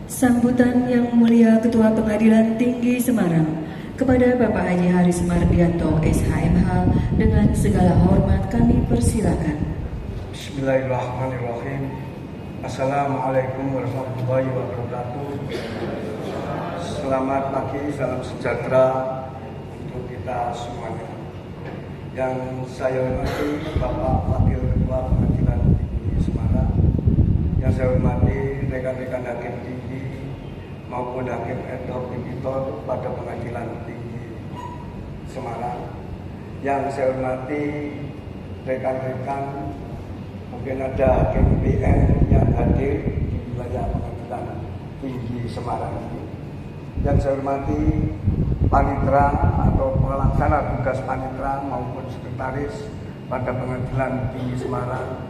Sambutan Yang Mulia Ketua Pengadilan Tinggi Semarang kepada Bapak Haji Haris Mardianto, SHMH, dengan segala hormat kami persilakan. Bismillahirrahmanirrahim. Assalamualaikum warahmatullahi wabarakatuh. Selamat pagi, salam sejahtera untuk kita semuanya. Yang saya hormati Bapak Wakil Ketua Pengadilan Tinggi Semarang, yang saya hormati rekan-rekan hakim tinggi maupun hakim ad hoc tipitor pada Pengadilan Tinggi Semarang, yang saya hormati rekan-rekan, mungkin ada hakim PN yang hadir di wilayah Pengadilan Tinggi Semarang ini, yang saya hormati panitera atau pelaksana tugas panitera maupun sekretaris pada Pengadilan Tinggi Semarang,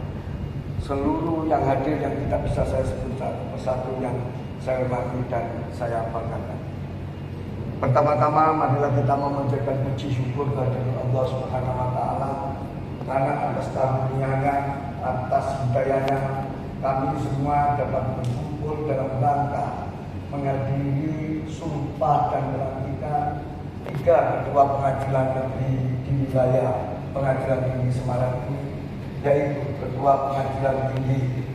seluruh yang hadir yang tidak bisa saya sebut satu persatu yang saya hormati dan saya banggakan. Pertama-tama marilah kita memanjatkan puji syukur kepada Allah Subhanahu wa taala karena atas karunia-Nya, atas hidayahnya kami semua dapat berkumpul dalam rangka menghadiri sumpah dan pelantikan 3 ketua pengadilan negeri di wilayah Pengadilan Tinggi Semarang ini, yaitu Ketua Pengadilan Tinggi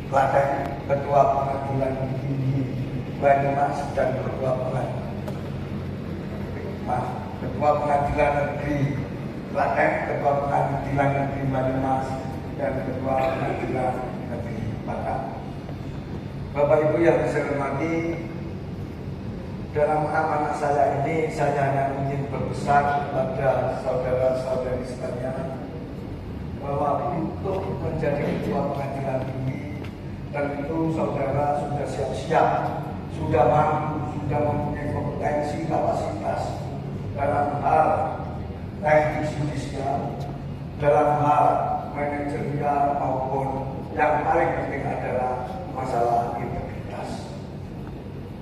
Klaten, Ketua Pengadilan Tinggi Banyumas, dan Ketua Pengadilan Negeri Klaten, Ketua Pengadilan Negeri Banyumas, dan Ketua Pengadilan Negeri Batam. Bapak Ibu yang saya hormati, dalam amanah saya ini saya hanya ingin berpesan kepada saudara-saudari sekalian bahwa untuk menjadi ketua pengadilan tinggi tentu saudara sudah siap-siap, sudah mampu, sudah mempunyai kompetensi, kapasitas dalam hal teknik judisial, dalam hal manajerial, maupun yang paling penting adalah masalah integritas.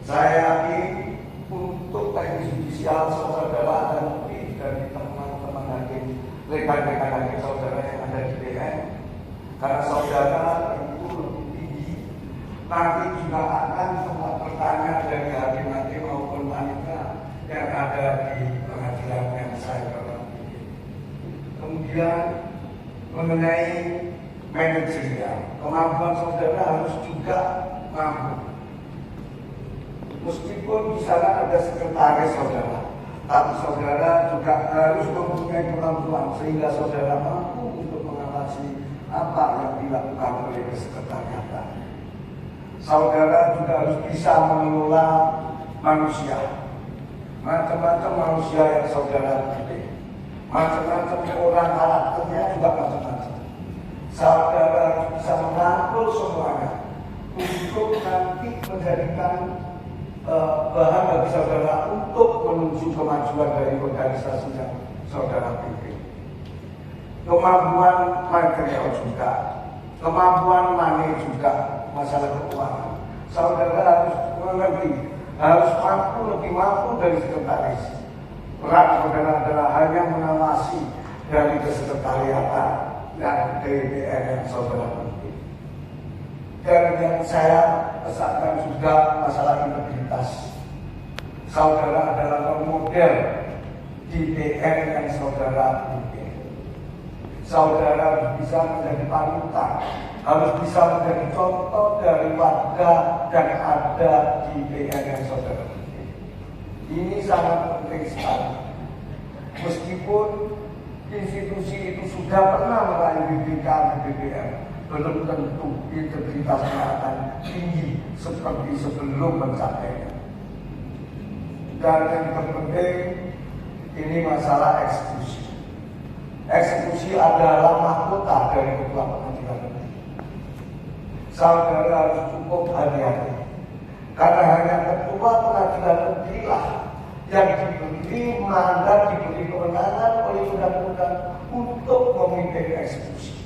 Saya yakin untuk teknik judisial saudara ada lebih dari teman-teman hakim, rekan-rekan hakim saudara yang ada di PN, karena saudara itu lebih tinggi. Nanti juga akan sempat bertanya dari hakim-hakim maupun wanita yang ada di pengadilan yang saya hormati. Kemudian mengenai manajerial, kemampuan saudara harus juga mampu. Meskipun di sana ada sekretaris saudara, tapi saudara juga harus mempunyai kemampuan sehingga saudara mampu untuk mengawasi apa yang dilakukan oleh kesekretariatan. Saudara juga harus bisa mengelola manusia, macam-macam manusia yang saudara pilih, macam-macam orang karakternya juga macam-macam. Saudara harus bisa merangkul semuanya untuk nanti menjadikan bahan bagi saudara untuk menuju kemajuan dari organisasi yang saudara pimpin. Kemampuan material juga, kemampuan money juga, masalah keuangan. Saudara harus mengerti, harus mampu, lebih mampu dari sekretaris. Peran saudara adalah hanya mengawasi dari kesekretariatan dan DPR yang saudara pimpin. Dan yang saya pesankan juga masalah integritas. Saudara adalah model di DPR yang saudara pimpin. Saudara harus bisa menjadi panutan, harus bisa menjadi contoh dari warga yang ada di DPR yang saudara pimpin. Ini sangat penting sekali. Meskipun institusi itu sudah pernah meraih BPK di DPR, belum tentu integritasnya akan tinggi seperti sebelum mencapainya. Dan yang terpenting ini masalah eksekusi. Eksekusi adalah mahkota dari ketua pengadilan negeri. Saudara harus cukup hati-hati, karena hanya ketua pengadilan negeri lah yang diberi mandat, diberi kewenangan oleh undang-undang untuk memimpin eksekusi.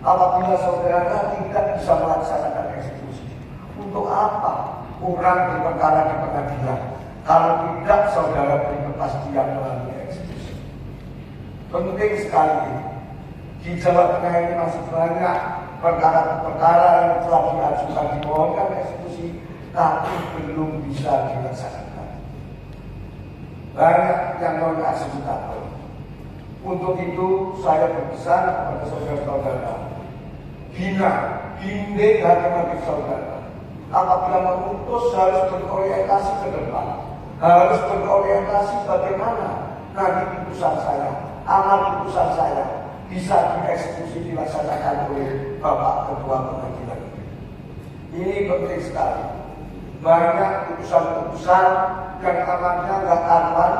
Apabila saudara tidak bisa melaksanakan eksekusi, untuk apa orang berperkara di pengadilan kalau tidak saudara beri kepastian melalui eksekusi? Penting sekali. Di Jawa Tengah ini masih banyak perkara-perkara yang telah diajukan dimohonkan eksekusi tapi belum bisa dilaksanakan. Banyak yang non-akseptabel. Untuk itu saya berpesan kepada saudara-saudara, bimbing hati saudara. Apabila memutus harus berorientasi ke depan, harus berorientasi bagaimana nanti putusan saya, amal putusan saya bisa dieksekusi dilaksanakan oleh Bapak Ketua Pengadilan Negeri. Ini penting sekali. Banyak putusan-putusan yang amannya nggak aman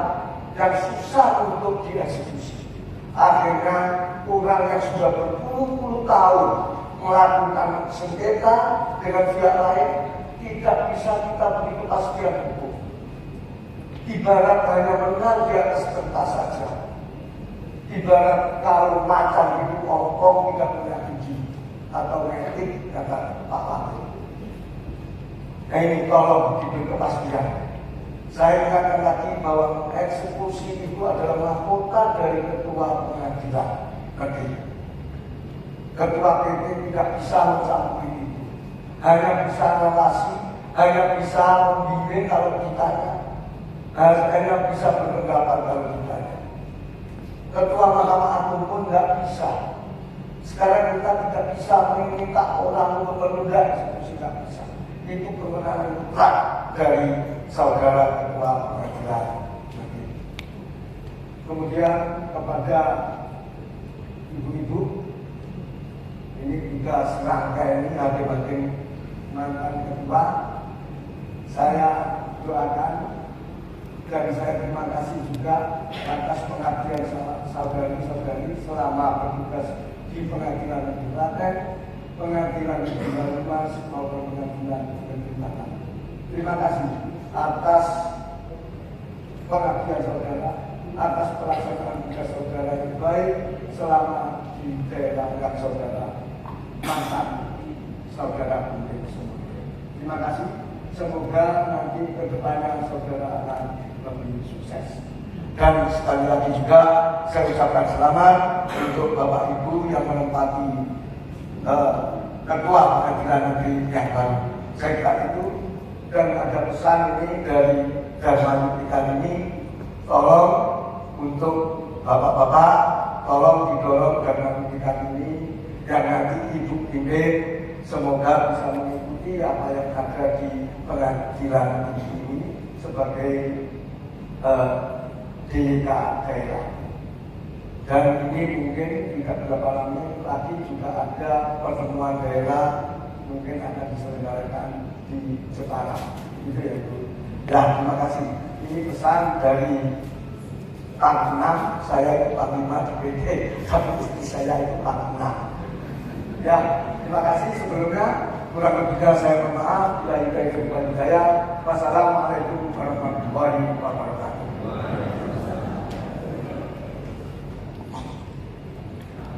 dan susah untuk dieksekusi. Akhirnya orang yang sudah berpuluh-puluh tahun melakukan sengketa dengan pihak lain tidak bisa kita beri kepastian hukum. Ibarat hanya menang di atas kertas saja. Ibarat kalau macan itu ongkong tidak punya gigi atau etik, kata Pak Wali. Nah ini tolong diberi kepastian. Saya ingatkan lagi bahwa eksekusi itu adalah mahkota dari Ketua Pengadilan Negeri. Ketua PP tidak bisa mencampuri itu. Hanya bisa relasi, hanya bisa membimbing kalau ditanya, hanya bisa berpendapat kalau ditanya. Ketua Mahkamah Agung pun tidak bisa. Sekarang kita tidak bisa meminta orang untuk menunda eksekusi, tidak bisa. Itu kewenangan mutlak dari saudara Ketua Pengadilan Negeri. Kemudian kepada ibu-ibu, ini juga serangkaian ini hakim-hakim mantan ketua, saya doakan dan saya terima kasih juga atas pengabdian saudari-saudari selama bertugas di Pengadilan Negeri Klaten, Pengadilan Negeri Banyumas maupun Pengadilan Negeri Klaten. Terima kasih atas pengabdian saudara, atas pelaksanaan tugas saudara yang baik selama di daerah yang saudara mantan saudara pemimpin semua. Terima kasih. Semoga nanti kedepannya saudara akan lebih sukses. Dan sekali lagi juga saya ucapkan selamat untuk Bapak Ibu yang menempati Ketua Pengadilan Negeri yang baru. Saya kira itu, dan ada pesan ini dari Darman Yutikan ini, tolong untuk Bapak-bapak, tolong didorong Darman Yutikan ini yang nanti Ibu pimpin, semoga bisa mengikuti apa yang ada di pengadilan ini sebagai DK daerah. Dan ini mungkin tidak berapa lama lagi juga ada pertemuan daerah mungkin akan diselenggarakan di Jepara. Itu ya Bu. Ya, terima kasih. Ini pesan dari Pak Enam, saya itu Pak Lima di PD, tapi istri saya itu Pak Enam. Ya, terima kasih sebelumnya. Kurang lebihnya saya mohon maaf. Wassalamualaikum warahmatullahi wabarakatuh.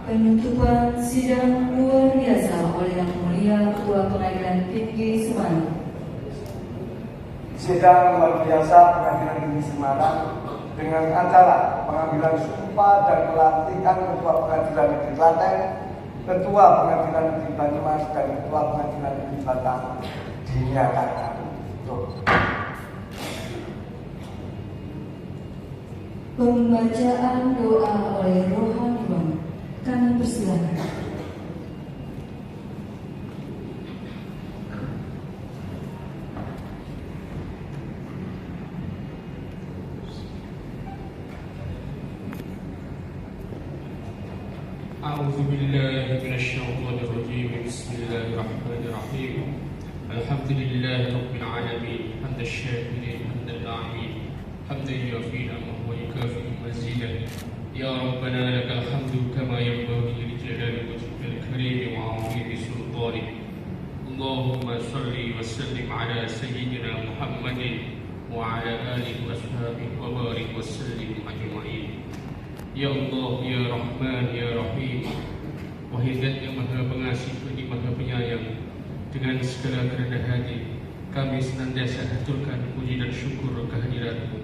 Penutupan sidang luar biasa oleh Yang Mulia Ketua Pengadilan Tinggi Semarang. Sidang luar biasa Pengadilan Tinggi Semarang dengan acara pengambilan sumpah dan pelantikan Ketua Pengadilan Negeri Klaten, Ketua Pengadilan Negeri Banyumas dan Ketua Pengadilan Negeri Batang dinyatakan tutup. Pembacaan doa oleh rohaniwan, kami persilakan. أعوذ بالله من الشيطان الرجيم بسم الله الرحمن الرحيم الحمد لله رب العالمين حمد الشاكرين حمد الناعمين حمدا يوفي نعمه ويكافئ مزيدا يا ربنا لك الحمد كما ينبغي لجلال وجهك الكريم وعظيم سلطانك اللهم صل وسلم على سيدنا محمد وعلى آله وصحبه وبارك وسلم أجمعين. Ya Allah, Ya Rahman, Ya Rahim, Wahai Zat yang Maha Pengasih lagi Maha Penyayang, dengan segala kerendah hati kami senantiasa haturkan puji dan syukur kehadirat-Mu.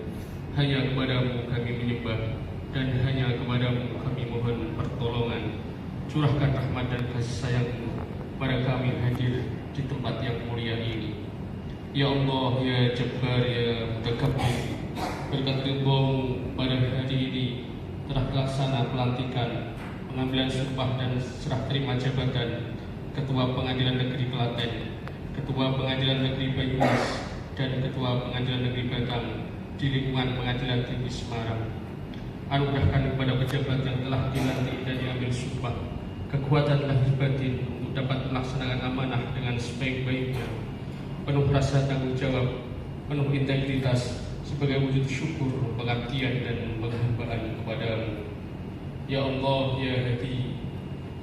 Hanya kepadamu kami menyembah dan hanya kepadamu kami mohon pertolongan. Curahkan rahmat dan kasih sayang-Mu pada kami hadir di tempat yang mulia ini. Ya Allah, Ya Jabbar, Ya Mutakabbir, berkat ridho-Mu pada hari ini telah terlaksana pelantikan, pengambilan sumpah dan serah terima jabatan Ketua Pengadilan Negeri Klaten, Ketua Pengadilan Negeri Banyumas, dan Ketua Pengadilan Negeri Batang di lingkungan Pengadilan Tinggi Semarang. Anugerahkan kepada pejabat yang telah dilantik dan diambil sumpah kekuatan lahir batin untuk dapat melaksanakan amanah dengan sebaik-baiknya, penuh rasa tanggung jawab, penuh integritas, sebagai wujud syukur, pengabdian dan penghambaan kepada-Mu. Ya Allah, Ya Hadi,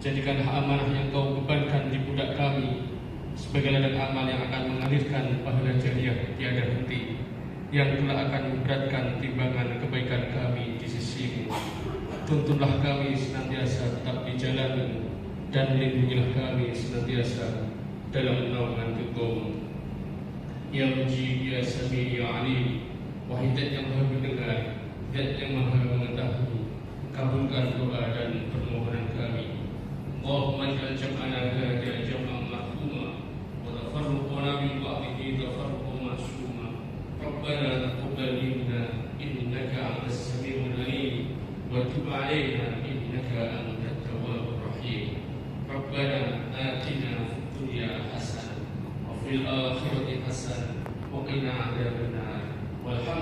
jadikanlah amanah yang Kau bebankan di pundak kami sebagai ladang amal yang akan mengalirkan pahala jariah tiada henti, yang pula akan memberatkan timbangan kebaikan kami di sisi-Mu. Tuntunlah kami senantiasa tetap di jalan-Mu, dan lindungilah kami senantiasa dalam naungan ridho-Mu. Ya Mujib, Ya Sami, Ya Alim, wahai Zat yang Maha mendengar, Zat yang Maha mengetahui, kabulkan doa dan permohonan kami. Allahumma ij'al jam'ana hadha jam'an marhuma wa tafarruqana min ba'dihi tafarruqan ma'suma. Rabbana taqabbal minna innaka antas samiul alim wa tub 'alaina innaka antat tawwabur rahim. Rabbana atina fid dunya hasanah wa fil akhirati hasanah wa qina adzabannar. Walhamdulillah.